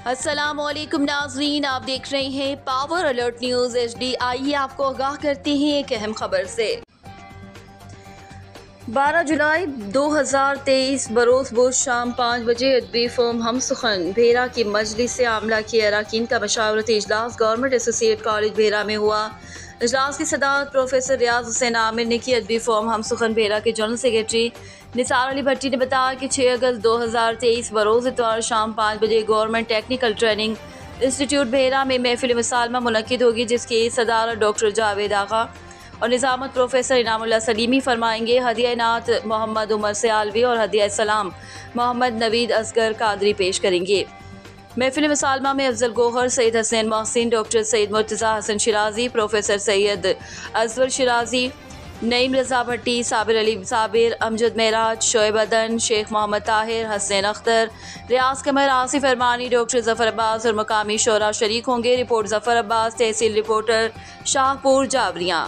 अस्सलामुअलैकुम नाज़रीन, आप देख रहे हैं पावर अलर्ट न्यूज़ HD। आइए आपको आगाह करते हैं एक अहम खबर से। 12 जुलाई 2023 बरोज़ बुध शाम 5 बजे अदबी फर्म हम सुखन भेरा की मजलिस आमला के अरकान का मशावरती इजलास गवर्नमेंट एसोसिएट कॉलेज भेरा में हुआ। इजलास की सदारत प्रोफेसर रियाज हुसैन आमिर ने की। अदबी फर्म हम सुखन भेरा के जनरल सेक्रेटरी निसार अली भट्टी ने बताया कि 6 अगस्त 2023 बरोज़ इतवार शाम 5 बजे गवर्नमेंट टेक्निकल ट्रेनिंग इंस्टीट्यूट भेरा में महफिल मुसालमा मुनक्किद होगी, जिसकी सदारत डॉक्टर जावेद आगा और निज़ामत प्रोफेसर इनामुल्लाह सलीमी फरमाएंगे। हदिया इनात मोहम्मद उमर सयालवी और हदिया सलाम मोहम्मद नवीद असगर कादरी पेश करेंगे। महफिल मुसालमा में अफजल गोहर, सईद हसनैन मोहसिन, डॉक्टर सईद मुर्तज़ा हसन शिराजी, प्रोफेसर सैयद अजवर शिराजी, नईम रज़ा भट्टी, साबिर अली साबिर, अमजद महराज, शोएब अदन, शेख मोहम्मद ताहिर, हसनैन अख्तर, रियाज कमर, आसिफ अरमानी, डॉक्टर ज़फ़र अब्बास और मकामी शोरा शरीक होंगे। रिपोर्ट ज़फ़र अब्बास, तहसील रिपोर्टर शाहपुर जावरियाँ।